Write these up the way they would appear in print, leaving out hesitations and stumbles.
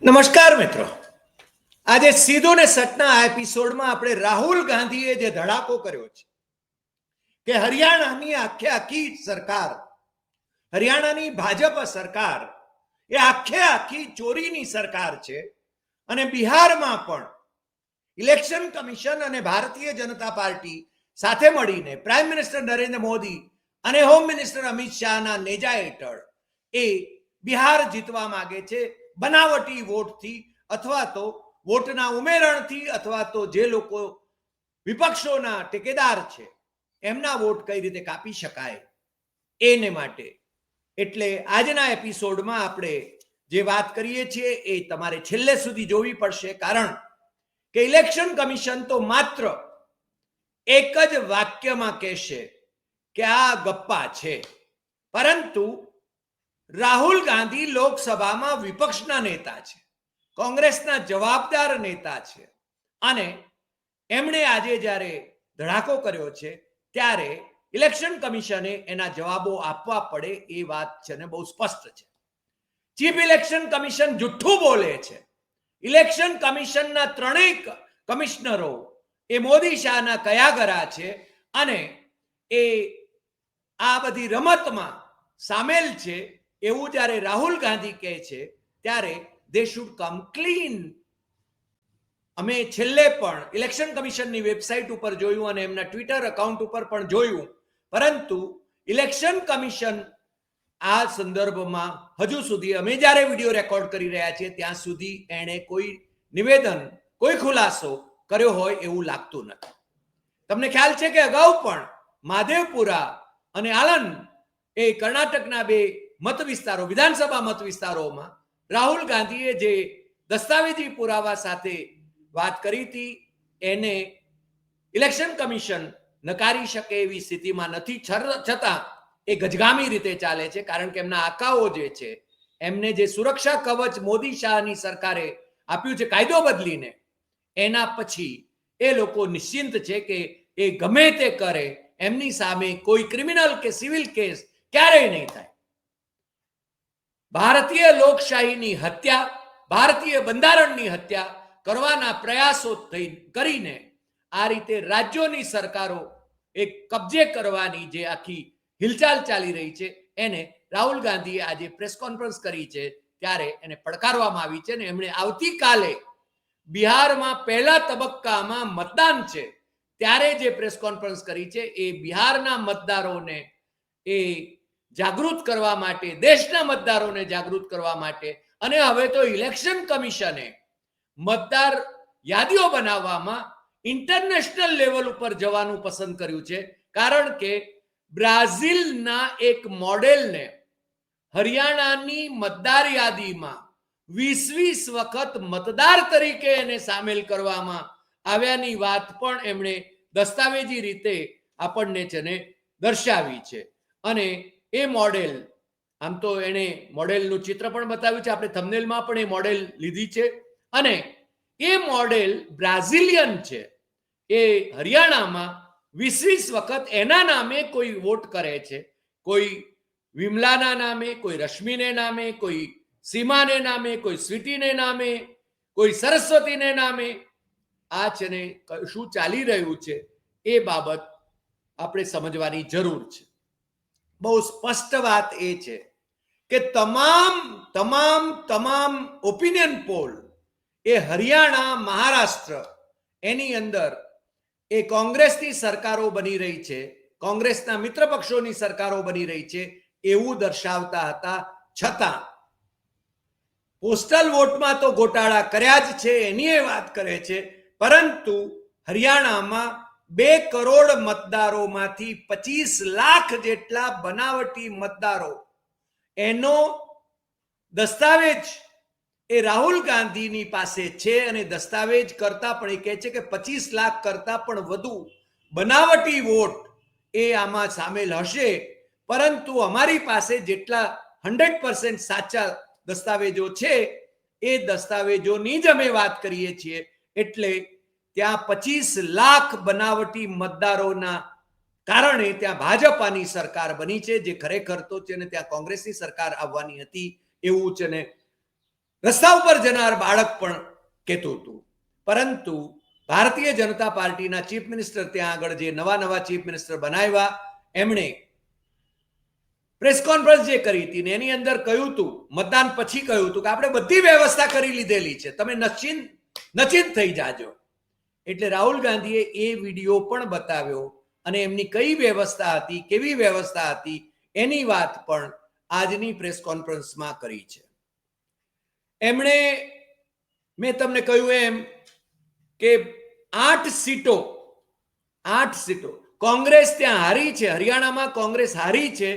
નમસ્કાર મિત્રો, આજે સીધો ને સટના આ એપિસોડમાં આપણે રાહુલ ગાંધીએ જે ધડાકો કર્યો છે કે હરિયાણાની આખી સરકાર, હરિયાણાની ભાજપ સરકાર એ આખી ચોરીની સરકાર છે અને બિહારમાં પણ ઇલેક્શન કમિશન અને ભારતીય જનતા પાર્ટી સાથે મળીને પ્રાઇમ મિનિસ્ટર નરેન્દ્ર મોદી અને હોમ મિનિસ્ટર અમિત શાહના નેજા હેઠળ એ બિહાર જીતવા માંગે છે બનાવટી વોટથી અથવા તો વોટના ઉમેરણથી અથવા તો જે લોકો વિપક્ષોના ટેકેદાર છે એમના વોટ કઈ રીતે કાપી શકાય એને માટે. એટલે આજના એપિસોડમાં આપણે જે વાત કરીએ છીએ એ તમારે છેલ્લે સુધી જોવી પડશે, કારણ કે ઇલેક્શન કમિશન તો માત્ર એક જ વાક્યમાં કહેશે કે આ ગપ્પા છે, પરંતુ રાહુલ ગાંધી લોકસભામાં વિપક્ષના નેતા છે, કોંગ્રેસના જવાબદાર નેતા છે અને એમણે આજે જ્યારે ધડાકો કર્યો છે ત્યારે ઇલેક્શન કમિશને એના જવાબો આપવા પડે એ વાત છે ને બહુ સ્પષ્ટ છે. ચીફ ઇલેક્શન કમિશન જુઠ્ઠું બોલે છે. ઇલેક્શન કમિશનના ત્રણેય કમિશનરો એ મોદી શાહના કયાગરા છે અને એ આ બધી રમતમાં સામેલ છે એવું જ્યારે રાહુલ ગાંધી કહે છે ત્યારે દે શુડ કમ ક્લીન. અમે છેલ્લે પણ ઇલેક્શન કમિશનની વેબસાઇટ ઉપર જોયું અને એમના ટ્વિટર એકાઉન્ટ ઉપર પણ જોયું, પરંતુ ઇલેક્શન કમિશન આ સંદર્ભમાં હજુ સુધી અમે જ્યારે વિડીયો રેકોર્ડ કરી રહ્યા છીએ ત્યાં સુધી એણે કોઈ નિવેદન, કોઈ ખુલાસો કર્યો હોય એવું લાગતું નથી. તમને ખ્યાલ છે કે અગાઉ પણ માધેવપુરા અને આલન એ કર્ણાટકના બે મત વિસ્તારો, વિધાનસભા મત વિસ્તારોમાં રાહુલ ગાંધીએ જે દસ્તાવેજી પુરાવા સાથે વાત કરી હતી એને ઇલેક્શન કમિશન નકારી શકે એવી સ્થિતિમાં નથી, છતાં એ ગજગામી રીતે ચાલે છે, કારણ કે એમના આકાઓ જે છે એમને જે સુરક્ષા કવચ મોદી શાહની સરકારે આપ્યું છે કાયદો બદલીને, એના પછી એ લોકો નિશ્ચિંત છે કે એ ગમે તે કરે એમની સામે કોઈ ક્રિમિનલ કે સિવિલ કેસ ક્યારેય નહીં થાય. ભારતીય લોકશાહીની હત્યા, ભારતીય બંધારણની હત્યા કરવાના પ્રયાસો કરીને આ રીતે રાજ્યોની સરકારો એક કબજે કરવાની જે આખી હિલચાલ ચાલી રહી છે એને રાહુલ ગાંધીએ આજે પ્રેસ કોન્ફરન્સ કરી છે ત્યારે એને પડકારવામાં આવી છે અને એમણે આવતીકાલે બિહારમાં પહેલા તબક્કામાં મતદાન છે ત્યારે જે પ્રેસ કોન્ફરન્સ કરી છે એ બિહારના મતદારોને એ જાગૃત કરવા માટે, દેશના મતદારોને જાગૃત કરવા માટે, અને હવે તો ઇલેક્શન કમિશને મતદાર યાદીઓ બનાવવામાં ઇન્ટરનેશનલ લેવલ ઉપર જવાનું પસંદ કર્યું છે, કારણ કે બ્રાઝિલના એક મોડેલને હરિયાણાની મતદાર યાદીમાં 20 વખત મતદાર તરીકે એને સામેલ કરવામાં આવ્યાની વાત પણ એમણે દસ્તાવેજી રીતે આપણને છે ને દર્શાવી છે. અને એ મોડેલ, આમ તો એણે મોડેલનું ચિત્ર પણ બતાવ્યું છે, આપણે થંબનેલમાં પણ એ મોડેલ લીધી છે અને એ મોડેલ બ્રાઝિલિયન છે. એ હરિયાણામાં 20 વખત એના નામે કોઈ વોટ કરે છે, કોઈ વિમલાના નામે, કોઈ રશ્મિને નામે, કોઈ સીમાને નામે, કોઈ સ્વીટીને નામે, કોઈ સરસ્વતીને નામે. આ છે ને શું ચાલી રહ્યું છે એ બાબત આપણે સમજવાની જરૂર છે. બહુ સ્પષ્ટ વાત એ છે કે તમામ ઓપિનિયન પોલ એ હરિયાણા, મહારાષ્ટ્ર એની અંદર એ કોંગ્રેસની સરકારો બની રહી છે, કોંગ્રેસના મિત્ર પક્ષોની સરકારો બની રહી છે એવું દર્શાવતા હતા. છતાં પોસ્ટલ વોટમાં તો ગોટાળા કર્યા જ છે એની એ વાત કરે છે, પરંતુ હરિયાણામાં 2 કરોડ મતદારોમાંથી 25 લાખ જેટલા બનાવટી મતદારો, એનો દસ્તાવેજ એ રાહુલ ગાંધીની પાસે છે અને દસ્તાવેજ કરતા પણ એ કહે છે કે 25 લાખ કરતા પણ વધુ બનાવટી વોટ એ આમાં સામેલ હશે, પરંતુ અમારી પાસે જેટલા 100% સાચા દસ્તાવેજો છે એ દસ્તાવેજોની જ અમે વાત કરીએ છીએ. એટલે ત્યાં 25 લાખ બનાવટી મતદારોના કારણે ત્યાં ભાજપાની સરકાર બની છે, જે ખરેખર તો છે ને ત્યાં કોંગ્રેસની સરકાર આવવાની હતી એવું છે ને રસ્તા ઉપર જનાર બાળક પણ કહેતું હતું. પરંતુ ભારતીય જનતા પાર્ટીના ચીફ મિનિસ્ટર ત્યાં આગળ જે નવા ચીફ મિનિસ્ટર બનાવ્યા, એમણે પ્રેસ કોન્ફરન્સ જે કરી હતી ને એની અંદર કહ્યું હતું, મતદાન પછી કહ્યું હતું કે આપણે બધી વ્યવસ્થા કરી લીધેલી છે, તમે નચિંત થઈ જાજો. એટલે રાહુલ ગાંધીએ એ વિડીયો પણ બતાવ્યો અને એમની કઈ વ્યવસ્થા હતી, કેવી વ્યવસ્થા હતી એની વાત પણ આજની પ્રેસ કોન્ફરન્સમાં કરી છે. એમણે, મેં તમને કહ્યું એમ કે 8 સીટો કોંગ્રેસ ત્યાં હારી છે. હરિયાણામાં કોંગ્રેસ હારી છે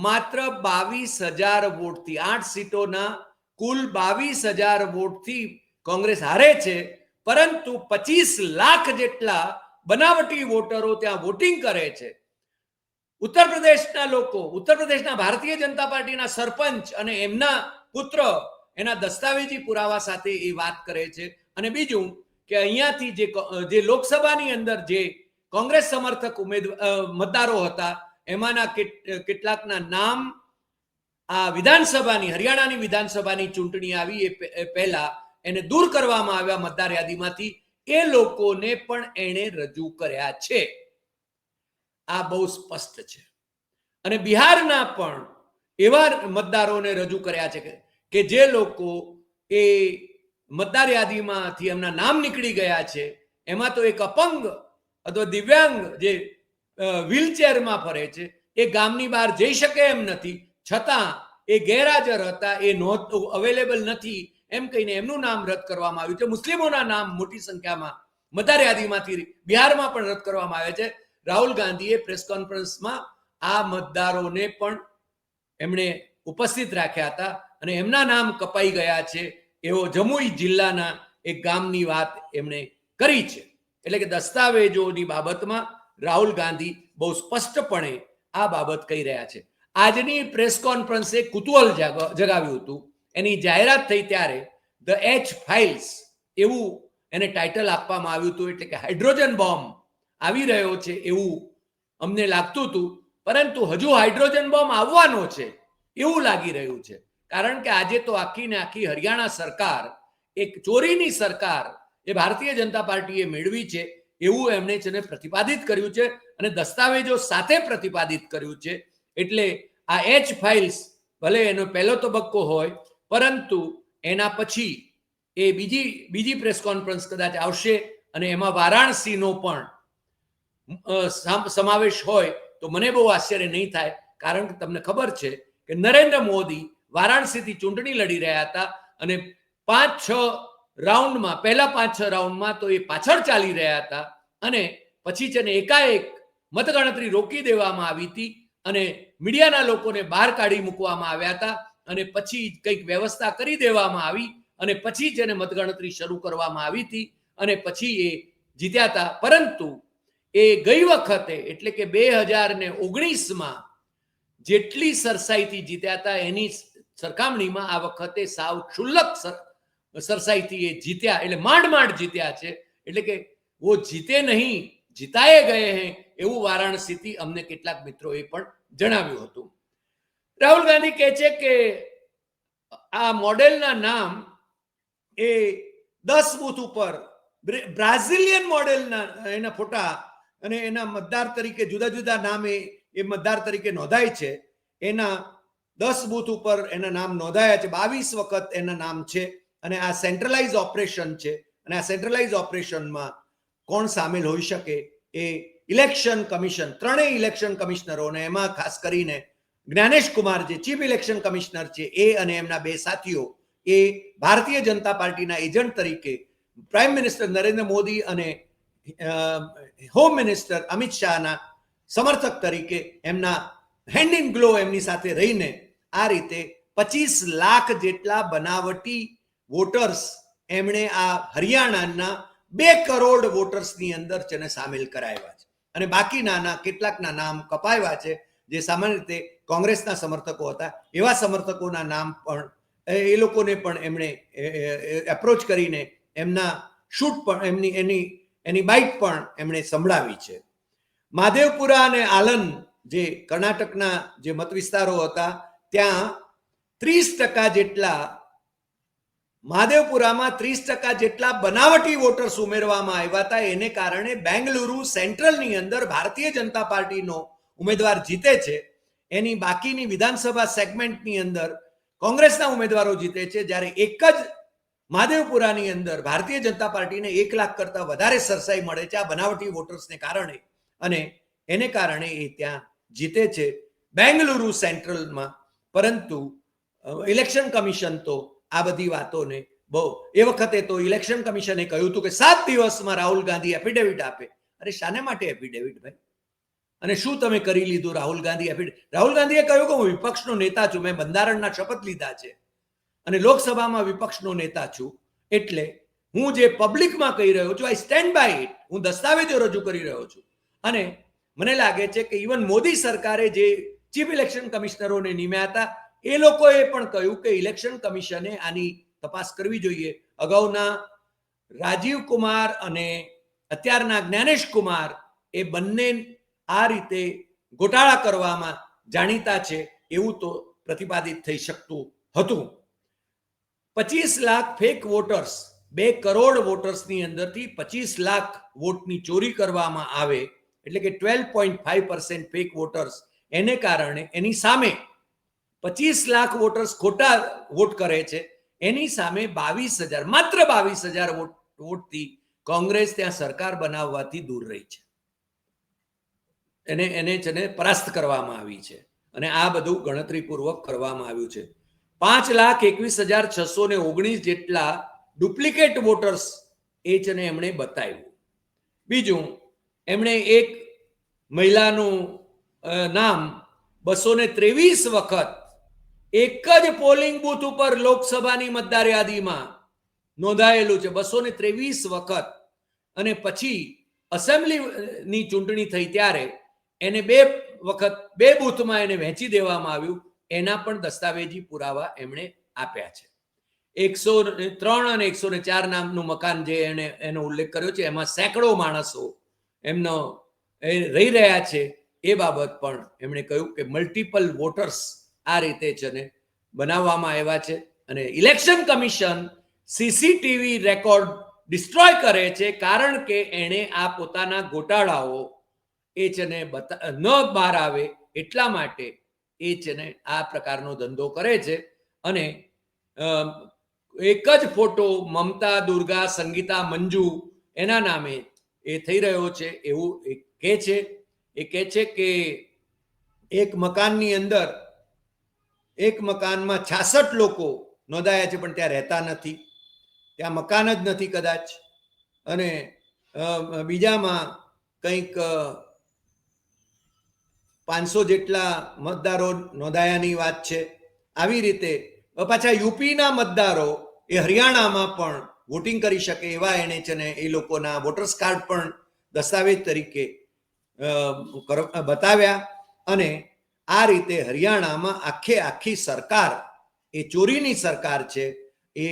માત્ર 22,000 વોટથી. 8 સીટોના કુલ 22,000 વોટથી કોંગ્રેસ હારે છે, પરંતુ 25 લાખ જેટલા બનાવટી વોટરો ત્યાં વોટિંગ કરે છે. ઉત્તર પ્રદેશના લોકો, ઉત્તર પ્રદેશના ભારતીય જનતા પાર્ટીના સરપંચ અને એમના પુત્ર એના દસ્તાવેજી પુરાવા સાથે એ વાત કરે છે. અને બીજું કે અહીંયાથી જે લોકસભાની અંદર જે કોંગ્રેસ સમર્થક મતદારો હતા એમાંના કેટલાકના નામ આ વિધાનસભાની, હરિયાણાની વિધાનસભાની ચૂંટણી આવી એ પહેલા એને દૂર કરવામાં આવ્યા મતદાર યાદીમાંથી. એ લોકોને પણ એણે રજૂ કર્યા છે. આ બહુ સ્પષ્ટ છે. અને બિહારના પણ એવા મતદારોને રજૂ કર્યા છે કે જે લોકો એ મતદાર યાદીમાંથી એમના નામ નીકળી ગયા છે. એમાં તો એક અપંગ અથવા દિવ્યાંગ જે વ્હીલચેરમાં ફરે છે, એ ગામની બહાર જઈ શકે એમ નથી, છતાં એ ગેરહાજર હતા, એ નહોતું, અવેલેબલ નથી એમ કહીને એમનું નામ રદ કરવામાં આવ્યું છે. મુસ્લિમોના નામ મોટી સંખ્યામાં મતદાર યાદીમાંથી બિહારમાં પણ રદ કરવામાં આવે છે. રાહુલ ગાંધીએ પ્રેસ કોન્ફરન્સમાં આ મતદારોને પણ એમણે ઉપસ્થિત રાખ્યા હતા અને એમના નામ કપાઈ ગયા છે એવો જમુઈ જિલ્લાના એક ગામની વાત એમણે કરી છે. એટલે કે દસ્તાવેજોની બાબતમાં રાહુલ ગાંધી બહુ સ્પષ્ટપણે આ બાબત કહી રહ્યા છે. આજની પ્રેસ કોન્ફરન્સે કુતૂહલ જગાવ્યું હતું. એની જાહેરાત થઈ ત્યારે ધ એચ ફાઇલ્સ એવું એને ટાઇટલ આપવામાં આવ્યું હતું. એટલે કે હાઇડ્રોજન બોમ્બ આવી રહ્યો છે એવું અમને લાગતું હતું, પરંતુ હજુ હાઇડ્રોજન બોમ્બ આવવાનો છે એવું લાગી રહ્યું છે. કારણ કે આજે તો આખી ને આખી હરિયાણા સરકાર એક ચોરીની સરકાર એ ભારતીય જનતા પાર્ટીએ મેળવી છે એવું એમણે છે પ્રતિપાદિત કર્યું છે અને દસ્તાવેજો સાથે પ્રતિપાદિત કર્યું છે. એટલે આ એચ ફાઇલ્સ ભલે એનો પહેલો તબક્કો હોય, પરંતુ એના પછી એ બીજી પ્રેસ કોન્ફરન્સ કદાચ આવશે અને એમાં વારાણસીનો પણ સમાવેશ હોય તો મને બહુ આશ્ચર્ય નહીં થાય. કારણ કે તમને ખબર છે કે નરેન્દ્ર મોદી વારાણસીથી ચૂંટણી લડી રહ્યા હતા અને 5-6 રાઉન્ડમાં, પહેલા 5-6 રાઉન્ડમાં તો એ પાછળ ચાલી રહ્યા હતા અને પછી છે ને એકાએક મતગણતરી રોકી દેવામાં આવી હતી અને મીડિયાના લોકોને બહાર કાઢી મૂકવામાં આવ્યા હતા અને પછી કંઈક વ્યવસ્થા કરી દેવામાં આવી અને પછી છે ને મતગણતરી શરૂ કરવામાં આવી હતી અને પછી એ જીત્યા હતા. પરંતુ એ ગઈ વખતે એટલે કે 2019માં જેટલી સરસાઈથી જીત્યા હતા એની સરખામણીમાં આ વખતે સાવ ક્ષુલ્લક સરસાઈથી એ જીત્યા. એટલે માંડ જીત્યા છે. એટલે કે વો જીતે નહીં, જીતાએ ગયે હૈ એવું વારાણસીથી અમને કેટલાક મિત્રોએ પણ જણાવ્યું હતું. રાહુલ ગાંધી કહે છે કે આ મોડેલના નામ એ 10 બૂથ ઉપર બ્રાઝિલિયન મોડેલના એના ફોટા અને એના મતદાર તરીકે જુદા જુદા નામે એ મતદાર તરીકે નોંધાય છે. એના 10 બૂથ ઉપર એના નામ નોંધાયા છે. 22 વખત એના નામ છે અને આ સેન્ટ્રલાઇઝ ઓપરેશન છે. અને આ સેન્ટ્રલાઇઝ ઓપરેશનમાં કોણ સામેલ હોઈ શકે એ ઇલેક્શન કમિશન, ત્રણેય ઇલેક્શન કમિશનરો અને એમાં ખાસ કરીને જ્ઞાનેશ કુમાર જે ચીફ ઇલેક્શન કમિશનર છે એ અને એમના 2 સાથીઓ એ ભારતીય જનતા પાર્ટીના એજન્ટ તરીકે પ્રાઇમ મિનિસ્ટર નરેન્દ્ર મોદી અને હોમ મિનિસ્ટર અમિત શાહના સમર્થક તરીકે એમના હેન્ડ ઇન ગ્લો એમની સાથે રહીને આ રીતે 25 લાખ જેટલા બનાવટી વોટર્સ એમણે આ હરિયાણાના 2 કરોડ વોટર્સની અંદર છે સામેલ કરાવ્યા છે અને બાકીના કેટલાકના નામ કપાવ્યા છે જે સામાન્ય રીતે કોંગ્રેસના સમર્થકો હતા. એવા સમર્થકોના નામ પણ એ લોકોને પણ એમણે એપ્રોચ કરીને એમના શૂટ પણ એની બાઇટ પણ એમણે સંભળાવી છે. માધેવપુરા અને આલન જે કર્ણાટકના જે મત વિસ્તારો હતા ત્યાં 30% જેટલા મહાદેવપુરામાં 30% જેટલા બનાવટી વોટર્સ ઉમેરવામાં આવ્યા હતા. એને કારણે બેંગલુરુ સેન્ટ્રલની અંદર ભારતીય જનતા પાર્ટીનો ઉમેદવાર જીતે છે. એની બાકીની વિધાનસભા સેગમેન્ટની અંદર કોંગ્રેસના ઉમેદવારો જીતે છે, જ્યારે એક જ મહાદેવપુરાની અંદર ભારતીય જનતા પાર્ટીને 1 લાખ કરતા વધારે સરસાઈ મળે છે આ બનાવટી વોટર્સને કારણે, અને એને કારણે એ ત્યાં જીતે છે બેંગલુરુ સેન્ટ્રલમાં. પરંતુ ઇલેક્શન કમિશન તો આ બધી વાતોને બહુ, એ વખતે તો ઇલેક્શન કમિશને કહ્યું હતું કે 7 દિવસમાં રાહુલ ગાંધી એફિડેવિટ આપે. અરે શાને માટે એફિડેવિટ ભાઈ? અને શું તમે કરી લીધું? રાહુલ ગાંધીએ કહ્યું કે હું વિપક્ષનો નેતા છું, મેં બંધારણના શપથ લીધા છે અને લોકસભામાં વિપક્ષનો નેતા છું, એટલે હું જે પબ્લિકમાં કહી રહ્યો છું, આઈ સ્ટેન્ડ બાય ઇટ. હું દસ્તાવેજો રજૂ કરી રહ્યો છું. અને મને લાગે છે કે ઇવન મોદી સરકારે જે ચીફ ઇલેક્શન કમિશનરોને નિમ્યા હતા, એ લોકોએ પણ કહ્યું કે ઇલેક્શન કમિશને આની તપાસ કરવી જોઈએ. અગાઉના રાજીવ કુમાર અને અત્યારના જ્ઞાનેશ કુમાર એ બંને આ રીતે ગોટાળા કરવામાં જાણીતા છે એવું તો પ્રતિપાદિત થઈ શકતું હતું. 25 લાખ ફેક વોટર્સ, 2 કરોડ વોટર્સની અંદરથી 25 લાખ વોટની ચોરી કરવામાં આવે, એટલે કે 12.5% ફેક વોટર્સ. એને કારણે એની સામે 25 લાખ વોટર્સ ખોટા વોટ કરે છે, એની સામે 22,000, માત્ર 22,000 વોટથી કોંગ્રેસ ત્યાં સરકાર બનાવવાથી દૂર રહી છે. એને પરાસ્ત કરવામાં આવી છે અને આ બધું ગણતરીપૂર્વક કરવામાં આવ્યું છે. 5,21,619 જેટલા ડુપ્લિકેટ વોટર્સ એ છે ને એમણે બતાવ્યું. બીજું, એમણે એક મહિલાનું નામ 223 વખત એક જ પોલિંગ બૂથ ઉપર લોકસભાની મતદાર યાદીમાં નોંધાયેલું છે, 223 વખત. અને પછી એસેમ્બલીની ચૂંટણી થઈ ત્યારે એને 2 વખત 2 બૂથમાં એને વહેંચી દેવામાં આવ્યું. એના પણ દસ્તાવેજી પુરાવા એમણે આપ્યા છે. 103 અને 104 નામનું મકાન જે એનો ઉલ્લેખ કર્યો છે, એમાં સેંકડો માણસો એમનો રહી રહ્યા છે. એ બાબત પણ એમણે કહ્યું કે મલ્ટિપલ વોટર્સ આ રીતે છે ને બનાવવામાં આવ્યા છે. અને election commission CCTV record destroy કરે છે, કારણ કે એણે આ પોતાના ગોટાળાઓ એ છે ને ન બહાર આવે એટલા માટે એ છે ને આ પ્રકારનો ધંધો કરે છે. અને એક જ ફોટો મમતા, દુર્ગા, સંગીતા, મંજુ એના નામે એ થઈ રહ્યો છે એવું કહે છે. એ કહે છે કે એક મકાનમાં 66 લોકો નોંધાયા છે, પણ ત્યાં રહેતા નથી, ત્યાં મકાન જ નથી કદાચ. અને બીજામાં કંઈક 500 જેટલા મતદારો નોંધાયાની વાત છે. આવી રીતે પાછા યુપીના મતદારો એ હરિયાણામાં પણ વોટિંગ કરી શકે એવા એને છે ને એ લોકોના વોટર્સ કાર્ડ પણ દસ્તાવેજ તરીકે બતાવ્યા. અને આ રીતે હરિયાણામાં આખી સરકાર એ ચોરીની સરકાર છે. એ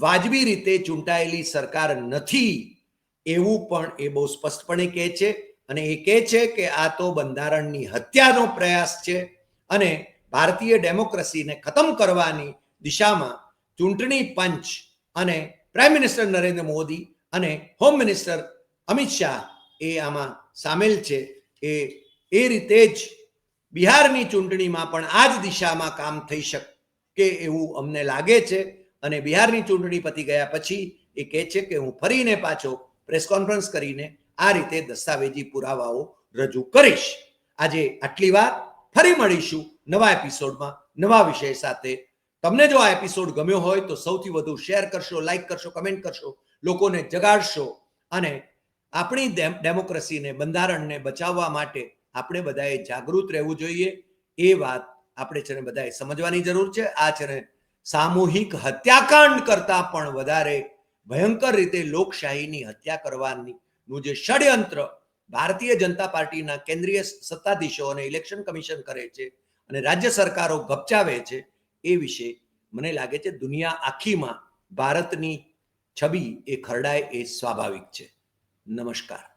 વાજબી રીતે ચૂંટાયેલી સરકાર નથી એવું પણ એ બહુ સ્પષ્ટપણે કહે છે. અને એ કહે છે કે આ તો બંધારણની હત્યાનો પ્રયાસ છે અને ભારતીય ડેમોક્રેસીને ખતમ કરવાની દિશામાં ચૂંટણી પંચ અને પ્રાઇમ મિનિસ્ટર નરેન્દ્ર મોદી અને હોમ મિનિસ્ટર અમિત શાહ એ આમાં સામેલ છે. એ રીતે જ બિહારની ચૂંટણીમાં પણ આ જ દિશામાં કામ થઈ શકે એવું અમને લાગે છે. અને બિહારની ચૂંટણી પતી ગયા પછી એ કહે છે કે હું ફરીને પાછો પ્રેસ કોન્ફરન્સ કરીને આ રીતે દસ્તાવેજી પુરાવાઓ રજૂ કરીશ. આજે આટલી વાત. ફરી મળીશું નવા એપિસોડમાં નવા વિષય સાથે. તમને જો આ એપિસોડ ગમ્યો હોય તો સૌથી વધુ શેર કરશો, લાઈક કરશો, કમેન્ટ કરશો, લોકોને જગાડશો. અને આપણી ડેમોક્રેસીને, બંધારણને બચાવવા માટે આપણે બધાએ જાગૃત રહેવું જોઈએ. એ વાત આપણે છે ને બધાએ સમજવાની જરૂર છે. આ છે ને સામૂહિક હત્યાકાંડ કરતા પણ વધારે ભયંકર રીતે લોકશાહીની હત્યા કરવાની નું જે ષડયંત્ર ભારતીય જનતા પાર્ટીના કેન્દ્રીય સત્તાધીશો અને ઇલેક્શન કમિશન કરે છે અને રાજ્ય સરકારો ગપચાવે છે, એ વિશે મને લાગે છે દુનિયા આખીમાં ભારતની છબી એ ખરડાય એ સ્વાભાવિક છે. નમસ્કાર.